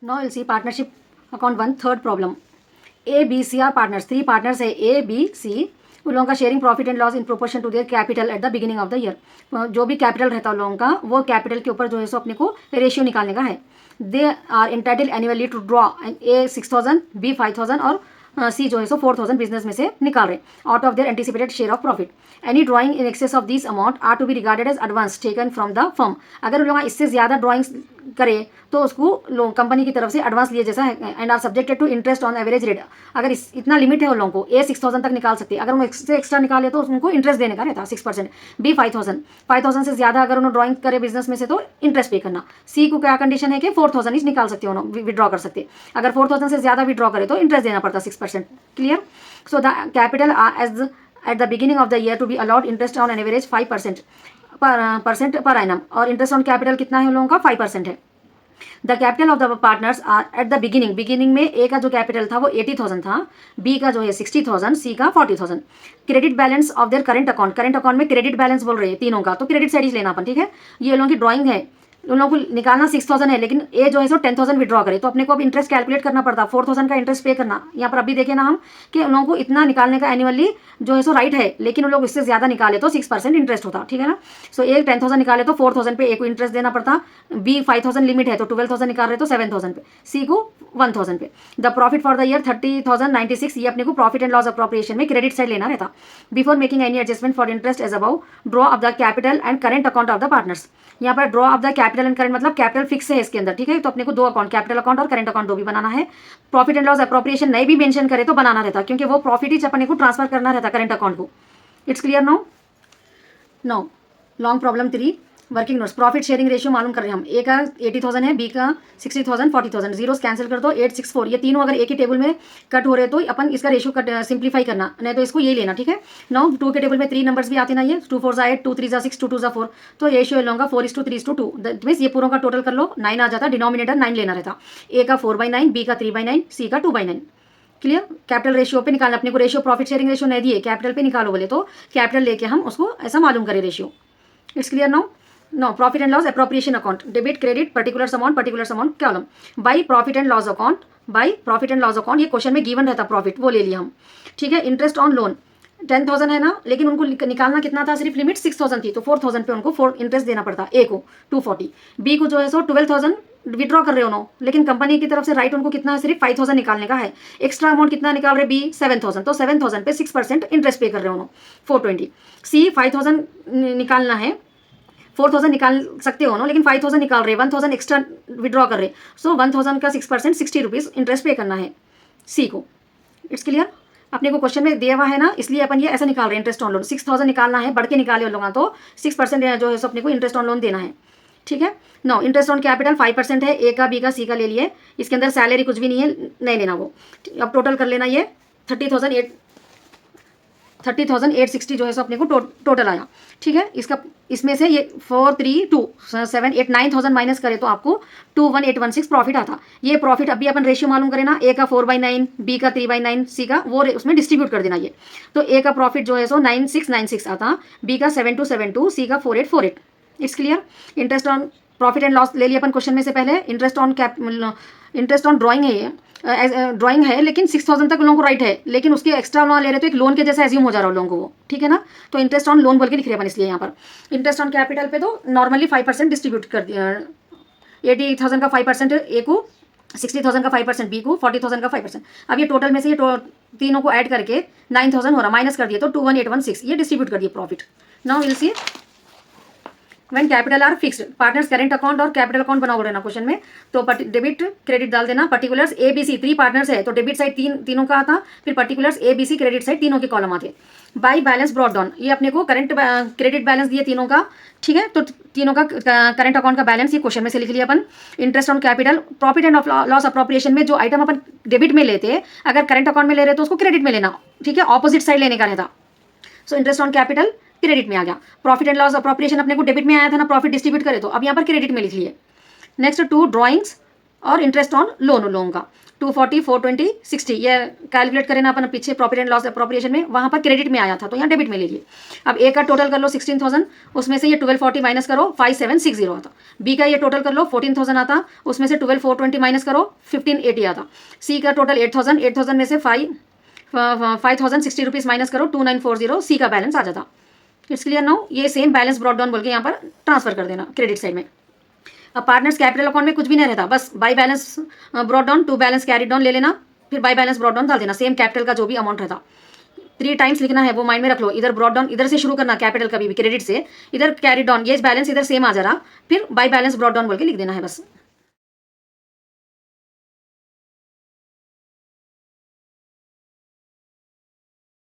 Now will see partnership account 1 third problem. A B C are partners, 3 partners है A B C, उन लोगों का sharing profit and loss in proportion to their capital at the beginning of the year. जो भी capital रहता है उन लोगों का, वो कैपिटल के ऊपर जो है सो अपने को रेशियो निकालने का है। They are entitled annually to draw A 6,000, B 5,000 और सी जो है सो 4,000 बिजनेस में से निकाल रहे out of their anticipated share of profit. Any drawing in excess of this amount are to be regarded as advance taken from the firm. अगर उन लोग इससे ज़्यादा ड्राइंग्स करे तो उसको कंपनी की तरफ से एडवांस लिए जैसा है and are subjected to interest on average rate. अगर इतना लिमिट है उन लोगों को, ए 6,000 तक निकाल सकते हैं, अगर उन्होंने इससे एक्स्ट्रा निकाले तो उनको इंटरेस्ट देने का रहता है 6%। बी 5,000 से ज़्यादा अगर उन्होंने ड्राइंग करे बिजनेस में से तो इंटरेस्ट पे करना। सी को क्या कंडीशन है कि 4,000 ही निकाल सकते हो, विड्रॉ कर सकते। अगर 4,000 से ज़्यादा विड्रॉ करे तो इंटरेस्ट देना पड़ता 6%। Clear? So the capital as at the beginning of the year to be allowed interest on an average 5% per annum, और interest on capital कितना है उन लोगों का 5% है। The capital of the partners are at the beginning में A का जो कैपिटल था वो 80,000 था, बी का जो है 60,000, सी का 40,000। Credit balance of their current account में क्रेडिट बैलेंस बोल रहे हैं तीनों का, तो क्रेडिट साइड ही लेना अपन। ठीक है, ये लोगों की ड्राइंग है, उन लोगों को निकालना 6,000 है, लेकिन ए जो है सो 10,000 विड्रॉ करे तो अपने को अब इंटरेस्ट कैलकुलेट करना पड़ता, 4,000 का इंटरेस्ट पे करना। यहाँ पर अभी देखे ना हम कि उन लोगों को इतना निकालने का एनुअली जो है सो राइट है, लेकिन उन लोग इससे ज़्यादा निकाले तो 6% इंटरेस्ट होता। ठीक है ना? सो ए 10,000 निकाले तो 4,000 पे ए को इंटरेस्ट देना पड़ता, बी 5,000 लिमिट है तो 12,000 निकाल रहे तो 7,000 पे, सी को 1,000 पे। The profit for the year 30,096, ये अपने को प्रॉफिट एंड लॉस अप्रोप्रिएशन में क्रेडिट साइड लेना रहता। Before making any adjustment for interest as above, draw of the capital and current account of the partners. यहाँ पर draw of the capital and current मतलब capital fix है इसके अंदर। ठीक है, तो अपने को दो अकाउंट, कैपिटल अकाउंट और करंट अकाउंट दो भी बनाना है। प्रॉफिट एंड लॉस अप्रोप्रिएशन नहीं भी मेंशन करे तो बनाना रहता, क्योंकि वो प्रॉफिट ही अपने को ट्रांसफर करना रहता करंट अकाउंट को। It's clear now? Now long problem 3 working notes. Profit sharing ratio मालूम कर रहे हैं हम। ए का 80,000 है, बी का 60,000, 40,000। जीरोस कैंसिल कर दो, 864। ये तीनों अगर एक ही टेबल में कट हो रहे तो अपन इसका रेशियो कट सिंप्लीफाई करना, नहीं तो इसको ये लेना। ठीक है, नाउ 2 के टेबल में 3 नंबर्स भी आते ना, ये 2 4 जा 8, 2 3 जा 6, 2 2 जा 4, तो रेशियो लूँगा 4:3:2। दैट मीन्स ये पूरों का टोटल कर लो, 9 आ जाता, डिनोमिनेटर 9 लेना रहता। ए का 4/9, बी का 3/9, सी का 2/9। क्लियर? कैपिटल रेशियो पे निकालना अपने को, रेशियो प्रॉफिट शेयरिंग रेशियो नहीं दिए, कैपिटल पे निकालो बोले तो कैपिटल लेके हम उसको ऐसा मालूम करें ratio. It's clear now? No, profit and loss appropriation account, debit credit particular amount column by profit and loss account, ये क्वेश्चन में गिवन रहता प्रॉफिट, वो ले लिया हम। ठीक है, इंटरेस्ट ऑन लोन 10,000 है ना, लेकिन उनको निकालना कितना था, सिर्फ लिमिट 6,000 थी, तो 4,000 पे उनको इंटरेस्ट देना पड़ता। ए को 240, बी को जो है सो 12,000 विड्रॉ कर रहे हो नो, लेकिन कंपनी की तरफ से राइट उनको कितना है, सिर्फ 5,000 निकालने का है। एक्स्ट्रा अमाउंट कितना निकाल रहे, बी 7,000, तो 7,000 पे 6% इंटरेस्ट पे कर रहे हो नो, 420। सी 5,000 निकालना है, 4,000 निकाल सकते हो ना, लेकिन 5,000 निकाल रहे, 1,000 एक्स्ट्रा विड्रॉ कर रहे, सो 1,000 का 6% 60 रुपीज़ इंटरेस्ट पे करना है सी को। It's clear? अपने को क्वेश्चन में दिया हुआ है ना, इसलिए अपन ये ऐसा निकाल रहे हैं। इंटरेस्ट ऑन लोन 6,000 निकालना है, बढ़ के निकाले लोग तो 6% जो है सो अपने को इंटरेस्ट ऑन लोन देना है। ठीक है, नो, इंटरेस्ट ऑन कैपिटल 5% है, ए का बी का सी का ले लिए, इसके अंदर सैलरी कुछ भी नहीं है, नहीं लेना वो। अब टोटल कर लेना, ये 30,860 जो है सो अपने को टोटल आया। ठीक है, इसमें से ये 4,3,2,7,8 9,000 माइनस करे तो आपको 21,816 प्रॉफिट आता। ये प्रॉफिट अभी अपन रेशियो मालूम करें ना, ए का 4/9, बी का 3/9, सी का वो उसमें डिस्ट्रीब्यूट कर देना। ये तो ए का प्रॉफिट जो है सो 9,696 आता, बी का 7,272, सी का 4,848। It's clear? Interest on profit and loss ले लिया अपन क्वेश्चन में से पहले। इंटरेस्ट ऑन ड्राइंग है, ये ड्राइंग है, लेकिन 6,000 तक लोगों को राइट है, लेकिन उसके एक्स्ट्रा लोन ले रहे तो एक लोन के जैसा एज्यूम हो जा रहा है लोगों को वो। ठीक है ना? तो इंटरेस्ट ऑन लोन बोल के लिख रहे हैं अपन, इसलिए यहाँ पर इंटरेस्ट ऑन कैपिटल पे तो नॉर्मली 5% डिस्ट्रीब्यूट कर दिया। 80,000 का 5% ए को, 60,000 का 5% बी को, 40,000 का 5%। अब ये टोटल में से ये तीनों को ऐड करके 9,000 हो रहा, माइनस कर दिए तो 21,816 ये डिस्ट्रीब्यूट कर दिए profit. Now will see when capital are fixed, partners current account और कैपिटल अकाउंट बनाओ ना क्वेश्चन में, तो डेबिट क्रेडिट डाल देना। Particulars A B C 3 partners है, तो डेबिट साइड तीनों का आता, फिर particulars A B C credit side तीनों के कॉलम आते। बाई बैलेंस ब्रॉट डाउन, ये अपने को करंट क्रेडिट बैलेंस दिए तीनों का। ठीक है, तो तीनों का करंट अकाउंट का बैलेंस ये क्वेश्चन में से लिख लिया अपन। Interest on capital, profit and loss appropriation में जो आइटम अपन डेबिट में लेते, अगर करंट अकाउंट में ले रहे तो उसको क्रेडिट में लेना। ठीक है, ऑपोजिट साइड लेने का रहता। So interest on capital credit में आ गया, प्रॉफिट एंड लॉस अप्रोप्रिएशन अपने को डेबिट में आया था ना, प्रॉफिट डिस्ट्रीब्यूट करे तो अब यहाँ पर क्रेडिट में लिख लिए। नेक्स्ट 2 ड्राइंग्स और इंटरेस्ट ऑन लोन का। 240, 420, 60 ये कैलकुलेट करें ना अपन पीछे प्रॉफिट एंड लॉस अप्रोप्रिएशन में, वहाँ पर क्रेडिट में आया था तो यहाँ डेबिट में ले लिए। अब ए का टोटल कर लो 16,000, उसमें से ये 1240 माइनस करो 5760 आता। बी का ये टोटल कर लो 14,000 आता, उसमें से 12,420 माइनस करो 1580 आता। सी का टोटल 8,000, 8,000 में से 5,060 रुपीज़ माइनस करो 2940, सी का बैलेंस आ जाता। It's clear now. ये सेम बैलेंस ब्रॉट डाउन बोल के यहाँ पर ट्रांसफर कर देना क्रेडिट साइड में। अब पार्टनर्स कैपिटल अकाउंट में कुछ भी नहीं रहता, बस by balance brought down to balance carried down ले लेना, फिर बाई बैलेंस ब्रॉट डाउन डाल देना, सेम कैपिटल का जो भी अमाउंट रहता 3 टाइम्स लिखना है, वो माइंड में रख लो। इधर ब्रॉट डाउन इधर से शुरू करना कैपिटल कभी भी क्रेडिट से, इधर कैरिड डाउन ये बैलेंस इधर सेम आ जा रहा, फिर बाई बैलेंस ब्रॉट डाउन बोल के लिख देना है बस।